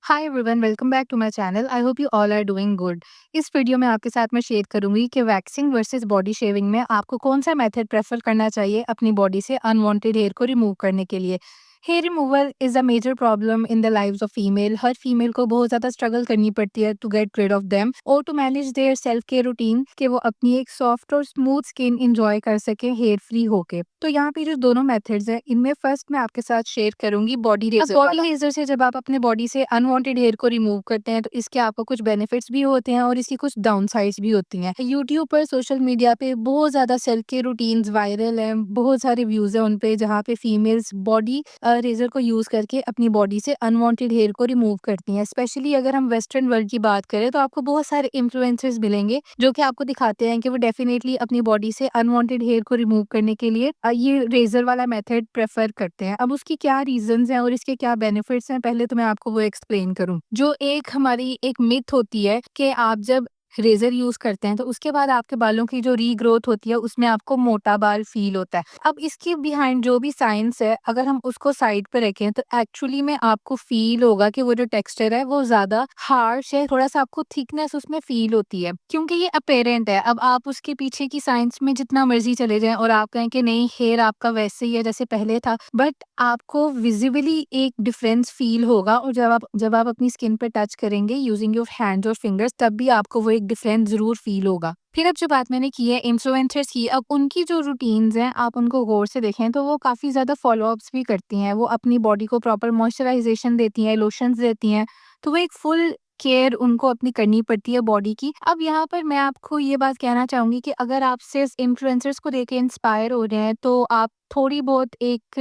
Hi everyone, welcome back to my channel. I hope you all are doing good. इस video में आपके साथ मैं शेयर करूंगी कि वैक्सिंग वर्सेस बॉडी शेविंग में आपको कौन सा मेथड प्रेफर करना चाहिए अपनी बॉडी से अनवांटेड हेयर को रिमूव करने के लिए। Hair removal is a major problem in the lives of female. हर फीमेल को बहुत ज्यादा स्ट्रगल करनी पड़ती है to get rid of them और to manage their self care routine कि वो अपनी एक सॉफ्ट और स्मूथ स्किन इंजॉय कर सके हेयर फ्री होके। तो यहाँ पे जो दोनों मेथड्स हैं इनमें फर्स्ट मैं आपके साथ शेयर करूंगी बॉडी रेजर। बॉडी रेजर से जब आप अपने बॉडी से अनवांटेड हेयर को रिमूव करते हैं तो इसके आपको कुछ बेनिफिट्स भी होते हैं और इसकी कुछ डाउन साइड्स भी होती हैं। यूट्यूब पर, सोशल मीडिया पे बहुत ज्यादा सेल्फ केयर रूटीन्स वायरल हैं, बहुत सारे व्यूज हैं उन पे जहाँ पे फीमेल्स बॉडी रेजर को यूज करके अपनी बॉडी से अनवांटेड हेयर को रिमूव करती हैं। स्पेशली अगर हम वेस्टर्न वर्ल्ड की बात करें तो आपको बहुत सारे इन्फ्लुएंसर्स मिलेंगे जो कि आपको दिखाते हैं कि वो डेफिनेटली अपनी बॉडी से अनवांटेड हेयर को रिमूव करने के लिए ये रेजर वाला मेथड प्रेफर करते हैं। अब उसकी क्या रीजंस हैं और इसके क्या बेनिफिट्स हैं, पहले तो मैं आपको वो एक्सप्लेन करूं। जो एक हमारी एक मिथ होती है कि आप जब रेजर यूज करते हैं तो उसके बाद आपके बालों की जो रीग्रोथ होती है उसमें आपको मोटा बाल फील होता है। अब इसके बिहाइंड जो भी साइंस है अगर हम उसको साइड पे रखें तो एक्चुअली में आपको फील होगा कि वो जो टेक्सचर है वो ज्यादा हार्श है, थोड़ा सा आपको थिकनेस उसमें फील होती है क्योंकि ये अपेरेंट है। अब आप उसके पीछे की साइंस में जितना मर्जी चले जाएं और आप कहें कि नहीं हेयर आपका वैसे ही है जैसे पहले था, बट आपको विजिबली एक डिफरेंस फील होगा और जब आप अपनी स्किन पे टच करेंगे यूजिंग योर हैंड्स और फिंगर्स तब भी आपको वो एक डिफरेंस जरूर फील होगा। फिर अब जो बात मैंने की है इन्फ्लुएंसर्स की, अब उनकी जो रूटीन्स हैं आप उनको गौर से देखें तो वो काफी ज्यादा फॉलो अप्स भी करती हैं। वो अपनी बॉडी को प्रॉपर मॉइस्चराइजेशन देती हैं, लोशंस देती हैं, तो वो एक फुल केयर उनको अपनी करनी पड़ती है बॉडी की। अब यहाँ पर मैं आपको ये बात कहना चाहूंगी कि अगर आप सिर्फ इन्फ्लुएंसर्स को देख के इंस्पायर हो रहे हैं तो आप थोड़ी बहुत एक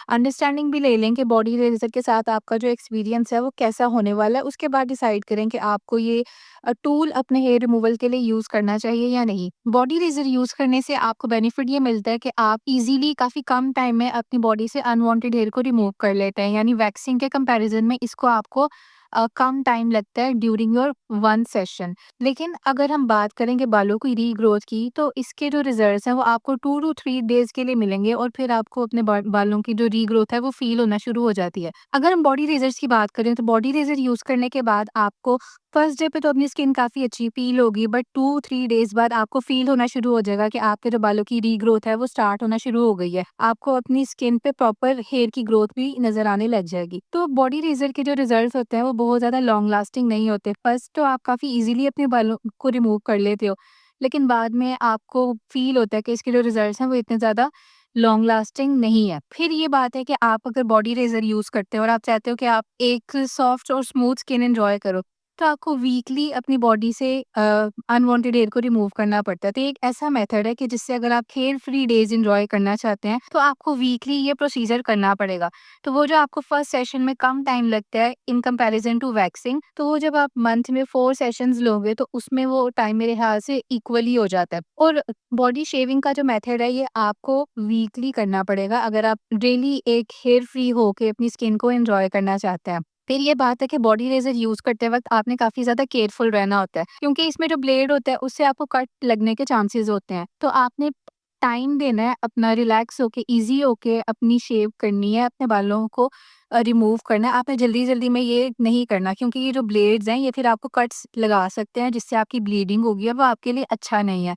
अंडरस्टैंडिंग भी ले लें कि बॉडी रेजर के साथ आपका जो एक्सपीरियंस है वो कैसा होने वाला है। उसके बाद डिसाइड करें कि आपको ये टूल अपने हेयर रिमूवल के लिए यूज करना चाहिए या नहीं। बॉडी रेजर यूज करने से आपको बेनिफिट ये मिलता है कि आप इजीली काफी कम टाइम में अपनी बॉडी से अनवांटेड हेयर को रिमूव कर लेते हैं। यानी वैक्सिंग के कंपैरिजन में इसको आपको कम टाइम लगता है ड्यूरिंग योर वन सेशन। लेकिन अगर हम बात करेंगे बालों की रीग्रोथ की तो इसके जो रिजल्ट्स हैं वो आपको 2 to 3 डेज के लिए मिलेंगे और फिर आपको अपने बालों की जो रीग्रोथ है वो फील होना शुरू हो जाती है। अगर हम बॉडी रेजर्स की बात करें तो बॉडी रेजर यूज करने के बाद आपको फर्स्ट डे पे तो अपनी स्किन काफी अच्छी फील होगी, बट 2 3 डेज बाद आपको फील होना शुरू हो जाएगा कि आपके जो बालों की रीग्रोथ है वो स्टार्ट होना शुरू हो गई है। आपको अपनी स्किन पे प्रॉपर हेयर की ग्रोथ भी नजर आने लग जाएगी। तो बॉडी रेजर के जो रिजल्ट होते हैं वो बहुत ज्यादा लॉन्ग लास्टिंग नहीं होते। फर्स्ट तो आप काफी इजीली अपने बालों को रिमूव कर लेते हो, लेकिन बाद में आपको फील होता है कि इसके जो रिजल्ट्स हैं वो इतने ज्यादा लॉन्ग लास्टिंग नहीं है। फिर ये बात है कि आप अगर बॉडी रेजर यूज करते हो और आप चाहते हो कि आप एक सॉफ्ट और स्मूथ स्किन एंजॉय करो तो आपको वीकली अपनी बॉडी से अनवांटेड हेयर को रिमूव करना पड़ता है। तो एक ऐसा मेथड है कि जिससे अगर आप हेयर फ्री डेज एंजॉय करना चाहते हैं तो आपको वीकली ये प्रोसीजर करना पड़ेगा। तो वो जो आपको फर्स्ट सेशन में कम टाइम लगता है इन कंपैरिजन टू वैक्सिंग, तो वो जब आप मंथ में 4 सेशंस लोगे तो उसमें वो टाइम मेरे ख्याल से इक्वली हो जाता है। और बॉडी शेविंग का जो मेथड है ये आपको वीकली करना पड़ेगा अगर आप डेली एक हेयर फ्री होके अपनी स्किन को एंजॉय करना चाहते हैं। फिर ये बात है कि बॉडी रेजर यूज करते वक्त आपने काफी ज्यादा केयरफुल रहना होता है क्योंकि इसमें जो ब्लेड होता है उससे आपको कट लगने के चांसेस होते हैं। तो आपने टाइम देना है अपना, रिलैक्स होके इजी होके अपनी शेव करनी है, अपने बालों को रिमूव करना है। आपने जल्दी जल्दी में ये नहीं करना क्योंकि ये जो ब्लेड्स हैं ये फिर आपको कट्स लगा सकते हैं जिससे आपकी ब्लीडिंग होगी और वो आपके लिए अच्छा नहीं है।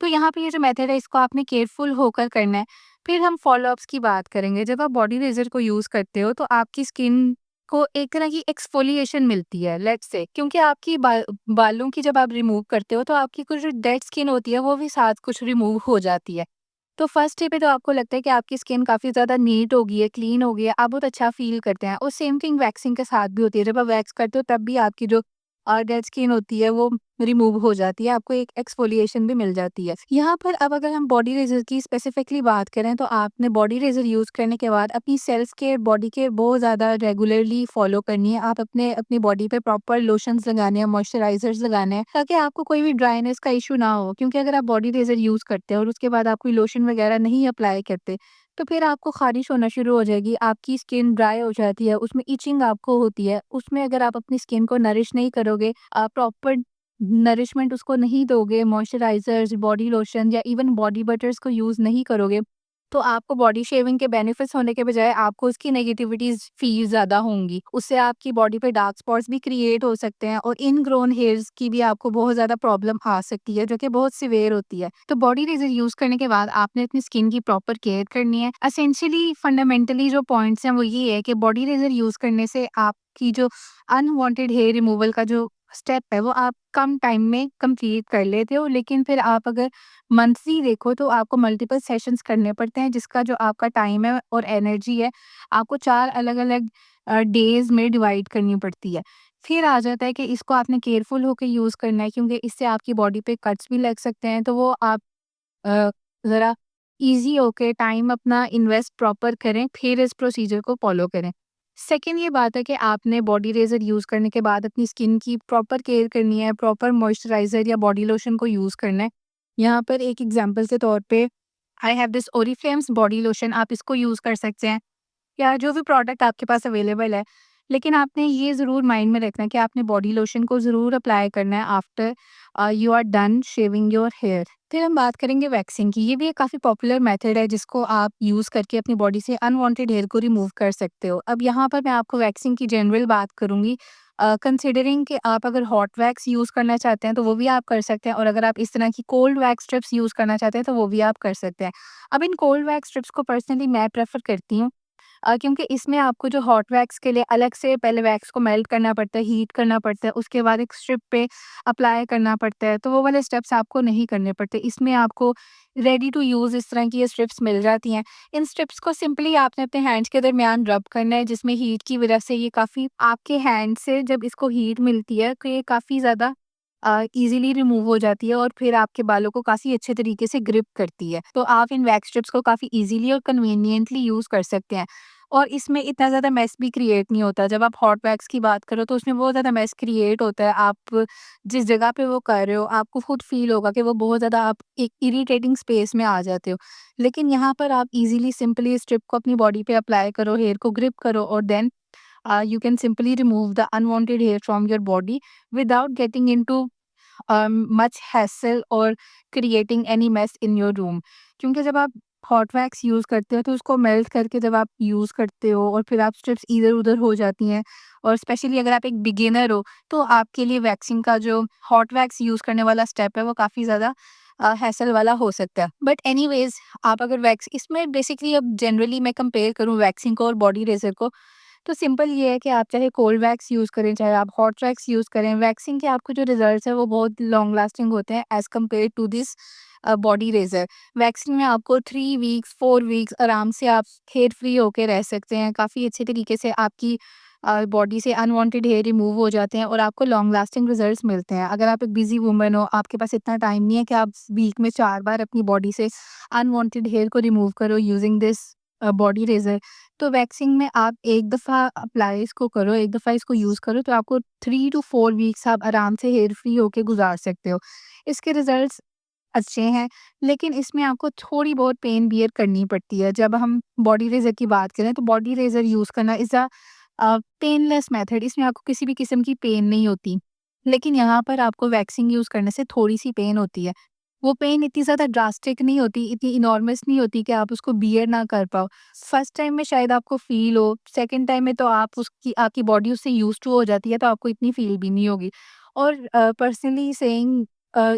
तो यहाँ पे ये जो मेथड है इसको आपने केयरफुल होकर करना है। फिर हम फॉलो अप्स की बात करेंगे। जब आप बॉडी रेजर को यूज करते हो तो आपकी स्किन को एक तरह की एक्सफोलिएशन मिलती है, लेट्स से, क्योंकि आपकी बालों की जब आप रिमूव करते हो तो आपकी कुछ जो डेड स्किन होती है वो भी साथ कुछ रिमूव हो जाती है। तो फर्स्ट डे पे तो आपको लगता है कि आपकी स्किन काफ़ी ज़्यादा नीट हो गई है, क्लीन हो गई है, आप बहुत अच्छा फ़ील करते हैं। और सेम थिंग वैक्सिंग के साथ भी होती है। जब आप वैक्स करते हो तब भी आपकी जो डेड स्किन होती है वो रिमूव हो जाती है, आपको एक एक्सफोलिएशन भी मिल जाती है। यहाँ पर अब अगर हम बॉडी रेज़र की स्पेसिफिकली बात करें तो आपने बॉडी रेज़र यूज़ करने के बाद अपनी सेल्फ केयर, बॉडी केयर बहुत ज़्यादा रेगुलरली फॉलो करनी है। आप अपनी बॉडी पे प्रॉपर लोशंस लगाने हैं, मॉइस्चराइजर्स लगाने हैं ताकि आपको कोई भी ड्राइनेस का इशू ना हो। क्योंकि अगर आप बॉडी रेज़र यूज़ करते हैं और उसके बाद आप कोई लोशन वगैरह नहीं अप्लाई करते तो फिर आपको ख़ारिश होना शुरू हो जाएगी, आपकी स्किन ड्राई हो जाती है, उसमें इचिंग आपको होती है। उसमें अगर आप अपनी स्किन को नरिश नहीं करोगे, प्रॉपर नरिशमेंट उसको नहीं दोगे, मॉइस्चराइज़र्स, बॉडी लोशन या इवन बॉडी बटर्स को यूज़ नहीं करोगे, तो आपको बॉडी शेविंग के बेनिफिट्स होने के बजाय आपको उसकी नेगेटिविटीज़ फ़ील ज़्यादा होंगी। उससे आपकी बॉडी पे डार्क स्पॉट्स भी क्रिएट हो सकते हैं और इनग्रोन हेयर्स की भी आपको बहुत ज़्यादा प्रॉब्लम आ सकती है, जो कि बहुत सीवियर होती है। तो बॉडी रेज़र यूज़ करने के बाद आपने अपनी स्किन की प्रॉपर केयर करनी है। एसेंशियली फंडामेंटली जो पॉइंट्स हैं वो ये है कि बॉडी रेज़र यूज़ करने से आपकी जो अनवांटेड हेयर रिमूवल का जो स्टेप है वो आप कम टाइम में कंप्लीट कर लेते हो। लेकिन फिर आप अगर मंथली देखो तो आपको मल्टीपल सेशंस करने पड़ते हैं, जिसका जो आपका टाइम है और एनर्जी है आपको 4 अलग-अलग डेज़ में डिवाइड करनी पड़ती है। फिर आ जाता है कि इसको आपने केयरफुल होके यूज़ करना है, क्योंकि इससे आपकी बॉडी पे कट्स भी लग सकते हैं, तो वो आप अ, ज़रा ईज़ी होके टाइम अपना इन्वेस्ट प्रॉपर करें, फिर इस प्रोसीजर को फ़ॉलो करें। सेकंड ये बात है कि आपने बॉडी रेज़र यूज़ करने के बाद अपनी स्किन की प्रॉपर केयर करनी है, प्रॉपर मॉइस्चराइज़र या बॉडी लोशन को यूज़ करना है। यहाँ पर एक एग्ज़ाम्पल के तौर पे I have this Oriflame's body lotion, आप इसको यूज़ कर सकते हैं। या जो भी प्रोडक्ट आपके पास अवेलेबल है। लेकिन आपने ये ज़रूर माइंड में रखना है कि आपने बॉडी लोशन को ज़रूर अप्लाई करना है after you are done shaving your hair. फिर हम बात करेंगे वैक्सिंग की। ये भी एक काफ़ी पॉपुलर मेथड है जिसको आप यूज़ करके अपनी बॉडी से अनवांटेड हेयर को रिमूव कर सकते हो। अब यहाँ पर मैं आपको वैक्सिंग की जनरल बात करूँगी। कंसिडरिंग कि आप अगर हॉट वैक्स यूज़ करना चाहते हैं तो वो भी आप कर सकते हैं, और अगर आप इस तरह की कोल्ड वैक्स स्ट्रिप्स यूज़ करना चाहते हैं तो वो भी आप कर सकते हैं। अब इन कोल्ड वैक्स स्ट्रिप्स को पर्सनली मैं प्रेफ़र करती हूँ, क्योंकि इसमें आपको जो हॉट वैक्स के लिए अलग से पहले वैक्स को मेल्ट करना पड़ता है, हीट करना पड़ता है, उसके बाद एक स्ट्रिप पे अप्लाई करना पड़ता है, तो वो वाले स्टेप्स आपको नहीं करने पड़ते। इसमें आपको रेडी टू यूज़ इस तरह की ये स्ट्रिप्स मिल जाती हैं। इन स्ट्रिप्स को सिंपली आपने अपने हैंड्स के दरमियान रब करना है, जिसमें हीट की वजह से ये काफ़ी आपके हैंड से जब इसको हीट मिलती है, तो ये काफ़ी ज़्यादा ईज़िली रिमूव हो जाती है और फिर आपके बालों को काफ़ी अच्छे तरीके से ग्रिप करती है। तो आप इन वैक्स स्ट्रिप्स को काफ़ी ईज़िली और कन्वीनिएंटली यूज़ कर सकते हैं। और इसमें इतना ज़्यादा मेस भी क्रिएट नहीं होता। जब आप हॉट वैक्स की बात करो तो उसमें बहुत ज़्यादा मेस क्रिएट होता है। आप जिस जगह पे वो कर रहे हो, आपको खुद फ़ील होगा कि वो बहुत ज़्यादा आप एक इरिटेटिंग स्पेस में आ जाते हो। लेकिन यहाँ पर आप ईज़िली सिंपली स्ट्रिप को अपनी बॉडी पे अप्लाई करो, हेयर को ग्रिप करो और then you can simply remove the unwanted hair from your body without getting into much hassle or creating any mess in your room। क्योंकि जब आप हॉट वैक्स यूज़ करते हो तो उसको मेल्ट करके जब आप यूज़ करते हो और फिर आप स्ट्रिप्स इधर-उधर हो जाती हैं, और स्पेशली अगर आप एक बिगिनर हो तो आपके लिए वैक्सिंग का जो हॉट वैक्स यूज़ करने वाला स्टेप है वो काफ़ी ज़्यादा हैसल वाला हो सकता है। बट एनीवेज़, आप अगर वैक्स इसमें बेसिकली अब जनरली मैं कंपेयर करूँ वैक्सिंग को और बॉडी रेज़र को, तो सिंपल ये है कि आप चाहे कोल्ड वैक्स यूज़ करें, चाहे आप हॉट वैक्स यूज़ करें, वैक्सिंग के आपको जो रिज़ल्ट्स हैं वो बहुत लॉन्ग लास्टिंग होते हैं as compare to this body razor. Waxing में आपको 3 वीक्स, 4 वीक्स आराम से आप हेयर फ्री होके रह सकते हैं। काफ़ी अच्छे तरीके से आपकी बॉडी से अनवांटेड हेयर रिमूव हो जाते हैं और आपको लॉन्ग लास्टिंग रिज़ल्ट्स मिलते हैं। अगर आप एक बिज़ी वूमन हो, आपके पास इतना टाइम नहीं है कि आप वीक में 4 बार अपनी बॉडी से अनवांटेड हेयर को रिमूव करो यूज़िंग दिस बॉडी रेज़र, तो वैक्सिंग में आप एक दफ़ा अप्लाई इसको करो, एक दफ़ा इसको यूज़ करो तो आपको 3 टू 4 वीक्स आप आराम से हेयर फ्री होके गुज़ार सकते हो। इसके रिज़ल्ट्स अच्छे हैं, लेकिन इसमें आपको थोड़ी बहुत पेन बियर करनी पड़ती है। जब हम बॉडी रेज़र की बात करें तो बॉडी रेज़र यूज़ करना इज़ पेनलेस मेथड, इसमें आपको किसी भी किस्म की पेन नहीं होती। लेकिन यहाँ पर आपको वैक्सिंग यूज़ करने से थोड़ी-सी पेन होती है। वो पेन इतनी ज़्यादा ड्रास्टिक नहीं होती, इतनी इनॉर्मस नहीं होती कि आप उसको बियर ना कर पाओ। फर्स्ट टाइम में शायद आपको फ़ील हो, सेकंड टाइम में तो आपकी बॉडी उससे यूज़्ड टू हो जाती है, तो आपको इतनी फ़ील भी नहीं होगी। और पर्सनली सेइंग,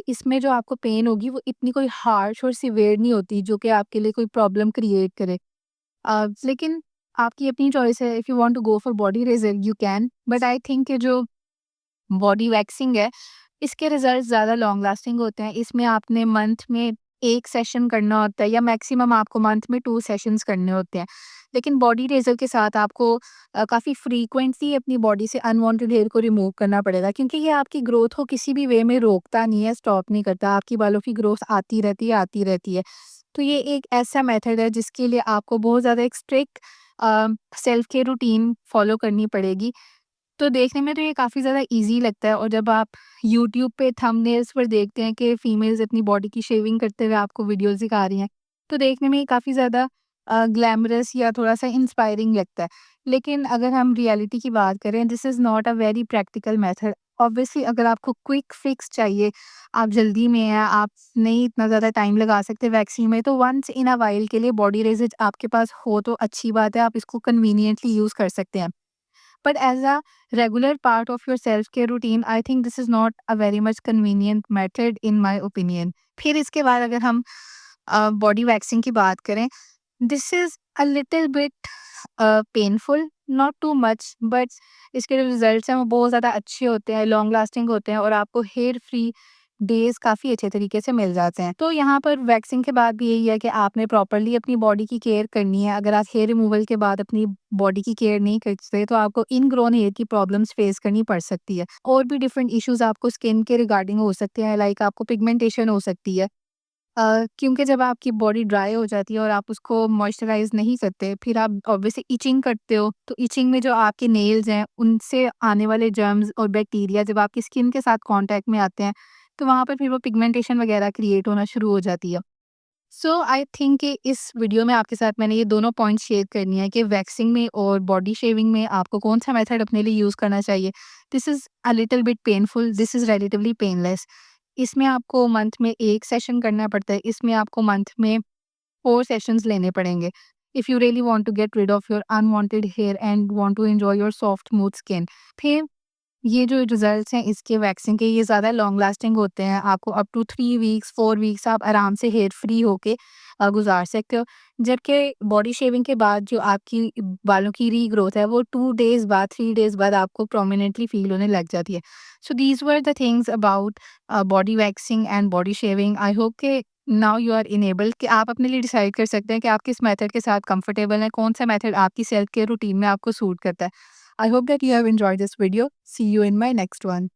इसमें जो आपको पेन होगी वो इतनी कोई हार्श और सीवियर नहीं होती जो कि आपके लिए कोई प्रॉब्लम क्रिएट करे। लेकिन आपकी अपनी चॉइस है, if you want to go for body razor you can, but I think कि जो बॉडी वैक्सिंग है, इसके रिज़ल्ट ज़्यादा लॉन्ग लास्टिंग होते हैं। इसमें आपने मंथ में 1 सेशन करना होता है या मैक्सिमम आपको मंथ में 2 सेशंस करने होते हैं। लेकिन बॉडी रेज़र के साथ आपको काफ़ी फ्रीक्वेंटली अपनी बॉडी से अनवांटेड हेयर को रिमूव करना पड़ेगा, क्योंकि ये आपकी ग्रोथ को किसी भी वे में रोकता नहीं है, स्टॉप नहीं करता। आपकी बालों की ग्रोथ आती रहती है, आती रहती है। तो ये एक ऐसा मेथड है जिसके लिए आपको बहुत ज़्यादा एक strict self care routine follow करनी पड़ेगी। तो देखने में तो ये काफ़ी ज़्यादा ईज़ी लगता है, और जब आप यूट्यूब पे थंबनेल्स पर देखते हैं कि फीमेल्स अपनी बॉडी की शेविंग करते हुए आपको वीडियोज़ दिखा रही हैं, तो देखने में ये काफ़ी ज़्यादा ग्लैमरस या थोड़ा-सा इंस्पायरिंग लगता है। लेकिन अगर हम रियलिटी की बात करें, this is not a very practical method obviously अगर आपको क्विक फिक्स चाहिए, आप जल्दी में हैं, आप नहीं इतना ज़्यादा टाइम लगा सकते वैक्सिंग में, तो वन्स इन अ व्हाइल के लिए बॉडी रेज़र आपके पास हो तो अच्छी बात है, आप इसको कन्वीनिएंटली यूज़ कर सकते हैं। But as a regular part of your self care routine, I think this is not a very much convenient method in my opinion. फिर इसके बाद अगर हम बॉडी वैक्सिंग की बात करें, this is a little bit painful, not too much, but इसके जो रिजल्ट्स हैं वो बहुत ज़्यादा अच्छे होते हैं, लॉन्ग लास्टिंग होते हैं और आपको हेयर फ्री डेज़ काफ़ी अच्छे तरीके से मिल जाते हैं। तो यहाँ पर वैक्सिंग के बाद भी यही है कि आपने प्रॉपर्ली अपनी बॉडी की केयर करनी है। अगर आप हेयर रिमूवल के बाद अपनी बॉडी की केयर नहीं करते तो आपको इनग्रोन हेयर की प्रॉब्लम्स फेस करनी पड़ सकती है। और भी डिफरेंट इश्यूज़ आपको स्किन के रिगार्डिंग हो सकते हैं, लाइक आपको पिगमेंटेशन हो सकती है। क्योंकि जब आपकी बॉडी ड्राई हो जाती है और आप उसको मॉइस्चराइज़ नहीं करते, फिर आप ऑब्वियसली इचिंग करते हो, तो इचिंग में जो आपके नेल्स हैं, उनसे आने वाले जर्म्स और बैक्टीरिया जब आपकी स्किन के साथ कॉन्टैक्ट में आते हैं, तो वहाँ पर फिर वो पिगमेंटेशन वगैरह क्रिएट होना शुरू हो जाती है। सो आई थिंक कि इस वीडियो में आपके साथ मैंने ये दोनों पॉइंट्स शेयर करनी है कि वैक्सिंग में और बॉडी शेविंग में आपको कौन-सा मेथड अपने लिए यूज़ करना चाहिए। This is a little bit painful, this is relatively painless. इसमें आपको मंथ में 1 सेशन करना पड़ता है, इसमें आपको मंथ में 4 सेशंस लेने पड़ेंगे। If you really want to get rid of your unwanted hair and want to enjoy your soft smooth skin. फिर ये जो रिजल्ट्स हैं इसके वैक्सिंग के, ये ज़्यादा लॉन्ग लास्टिंग होते हैं। आपको अप टू 3 वीक्स, 4 वीक्स आप आराम से हेयर फ्री होके गुज़ार सकते हो। जबकि बॉडी शेविंग के बाद जो आपकी बालों की रीग्रोथ है वो 2 डेज़ बाद, 3 डेज़ बाद आपको प्रोमिनेंटली फ़ील होने लग जाती है। So these were the things about body waxing and body shaving. I hope कि नाउ यू आर इनेबल्ड कि आप अपने लिए डिसाइड कर सकते हैं कि आप किस मेथड के साथ कंफर्टेबल हैं, कौन-सा मेथड आपकी सेल्फ केयर रूटीन में आपको सूट करता है। I hope that you have enjoyed this video. See you in my next one.